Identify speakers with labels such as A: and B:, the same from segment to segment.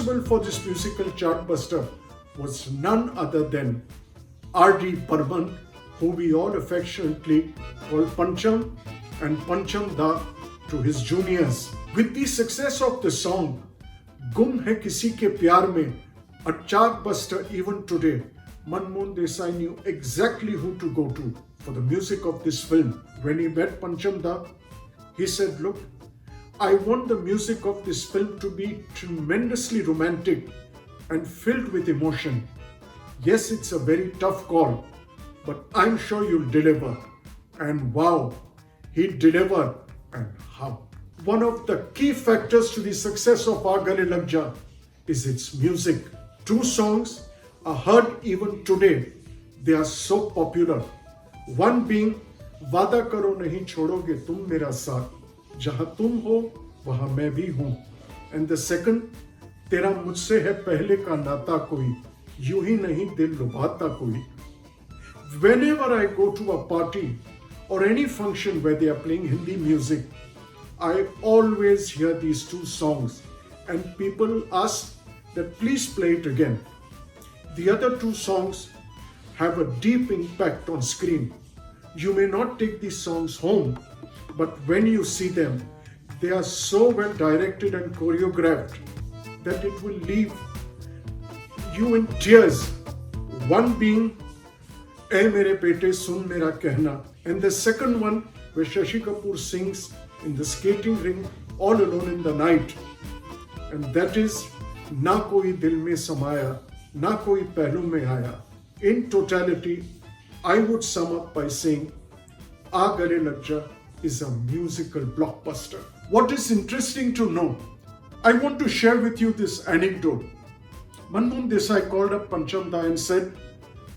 A: responsible for this musical chartbuster was none other than R.D. Burman, who we all affectionately call Pancham, and Pancham Da to his juniors. With the success of the song, Gum Hai Kisi Ke Pyar Mein, a chartbuster even today, Manmohan Desai knew exactly who to go to for the music of this film. When he met Pancham Da, he said, "Look, I want the music of this film to be tremendously romantic and filled with emotion. Yes, it's a very tough call, but I'm sure you'll deliver." And wow, he delivered, and how. One of the key factors to the success of Aa Gale Lag Jaa is its music. Two songs are heard even today. They are so popular. One being "Waada Karo Nahi Chodoge Tum Mera Saath, Jahan Tum Ho Wahan Main Bhi Hoon," and the second "Tera Mujhse Hai Pehle Ka Naata Koi, Yun Hi Nahi Dil Lubhata Koi." Whenever I go to a party or any function where they are playing Hindi music, I always hear these two songs, and people ask that please play it again. The other two songs have a deep impact on screen. You may not take these songs home, but when you see them, they are so well directed and choreographed that it will leave you in tears. One being "Ae Mere Bete Sun Mera Kehna," and the second one where Shashi Kapoor sings in the skating ring all alone in the night, and that is "Na Koi Dil Mein Samaya, Na Koi Pehlu Mein Aaya." In totality, I would sum up by saying Aa Gale Lag Jaa is a musical blockbuster. What is interesting to know, I want to share with you this anecdote. Manmohan Desai called up Pancham Da and said,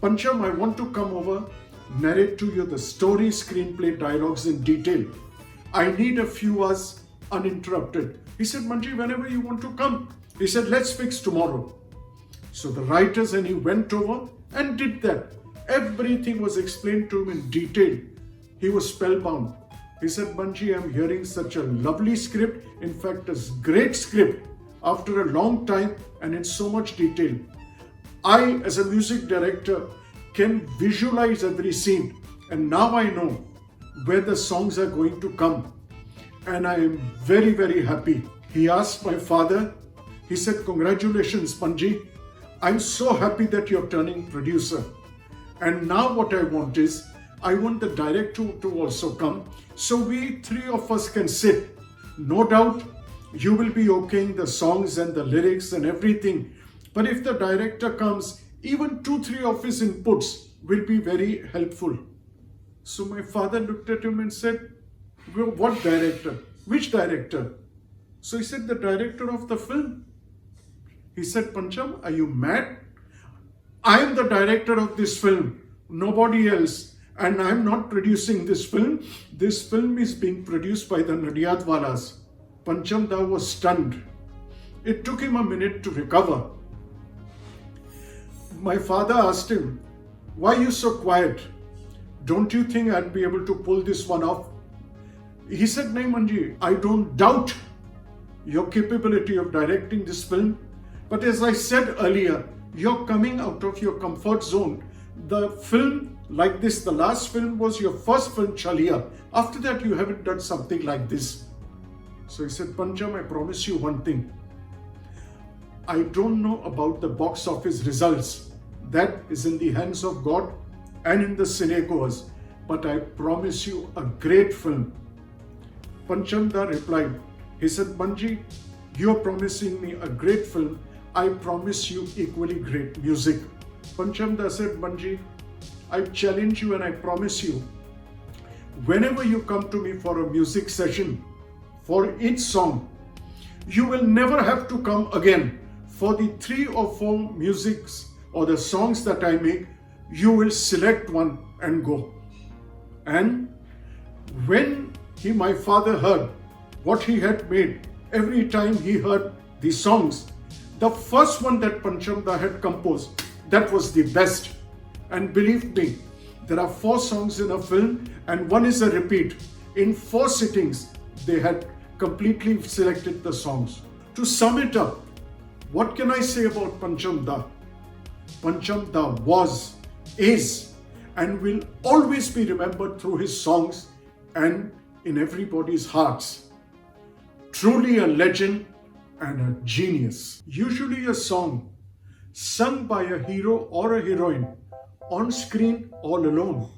A: "Pancham, I want to come over, narrate to you the story, screenplay, dialogues in detail. I need a few hours uninterrupted." He said, "Manji, whenever you want to come." He said, "Let's fix tomorrow." So the writers and he went over and did that. Everything was explained to him in detail. He was spellbound. He said, "Manji, I'm hearing such a lovely script, in fact, a great script after a long time and in so much detail. I, as a music director, can visualize every scene, and now I know where the songs are going to come. And I am very, very happy." He asked my father, he said, "Congratulations, Panji. I'm so happy that you're turning producer. And now what I want is, I want the director to also come, so we three of us can sit. No doubt, you will be okaying the songs and the lyrics and everything. But if the director comes, even 2-3 of his inputs will be very helpful." So my father looked at him and said, "Well, what director? Which director?" So he said, "The director of the film." He said, "Pancham, are you mad? I am the director of this film, nobody else, and I am not producing this film. This film is being produced by the Nadiyadwalas." Pancham Da was stunned. It took him a minute to recover. My father asked him, "Why are you so quiet? Don't you think I'd be able to pull this one off?" He said, "Nahi Manji, I don't doubt your capability of directing this film. But as I said earlier, you're coming out of your comfort zone. The film like this, the last film was your first film, Chaliya. After that, you haven't done something like this." So he said, "Pancham, I promise you one thing. I don't know about the box office results. That is in the hands of God and in the cinegoers. But I promise you a great film." Pancham Da replied, he said, "Panji, you're promising me a great film. I promise you equally great music." Pancham Da said, "Panji, I challenge you and I promise you, whenever you come to me for a music session, for each song, you will never have to come again. For the 3 or 4 musics or the songs that I make, you will select one and go." And when my father heard what he had made, every time he heard the songs, the first one that Pancham Da had composed, that was the best. And believe me, there are 4 songs in a film and one is a repeat. In 4 sittings, they had completely selected the songs. To sum it up, What can I say about Pancham Da? Pancham Da was, is, and will always be remembered through his songs and in everybody's hearts. Truly a legend and a genius. Usually a song sung by a hero or a heroine on screen all alone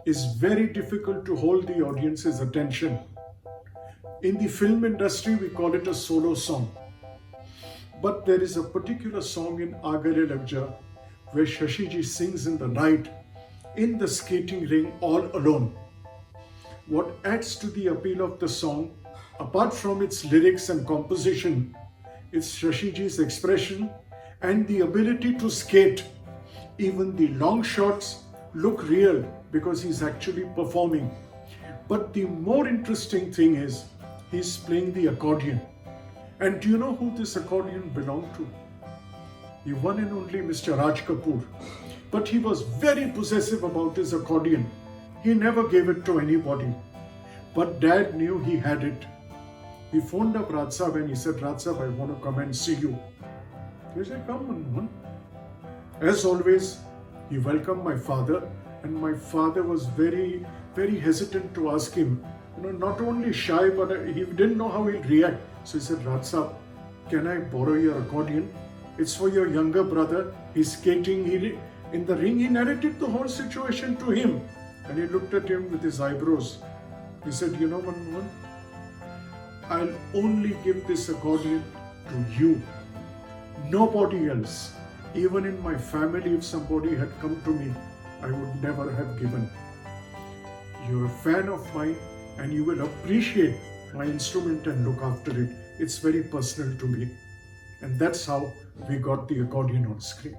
A: is very difficult to hold the audience's attention. In the film industry, we call it a solo song. But there is a particular song in Aa Gale Lag Jaa where Shashi ji sings in the night in the skating ring all alone. What adds to the appeal of the song, apart from its lyrics and composition, is Shashi ji's expression and the ability to skate. Even the long shots look real because he's actually performing. But the more interesting thing is he's playing the accordion. And do you know who this accordion belonged to? The one and only Mr. Raj Kapoor. But he was very possessive about his accordion. He never gave it to anybody. But Dad knew he had it. He phoned up Raj Sahab and he said, Raj Sahab, I want to come and see you. He said, come on. As always, he welcomed my father, and my father was very, very hesitant to ask him. Not only shy, but he didn't know how he'd react. So he said, Raj Sahab, can I borrow your accordion? It's for your younger brother. He's skating in the ring. He narrated the whole situation to him. And he looked at him with his eyebrows. He said, you know, Manmohan, I'll only give this accordion to you. Nobody else. Even in my family, if somebody had come to me, I would never have given. You're a fan of mine and you will appreciate my instrument and look after it. It's very personal to me. And that's how we got the accordion on screen.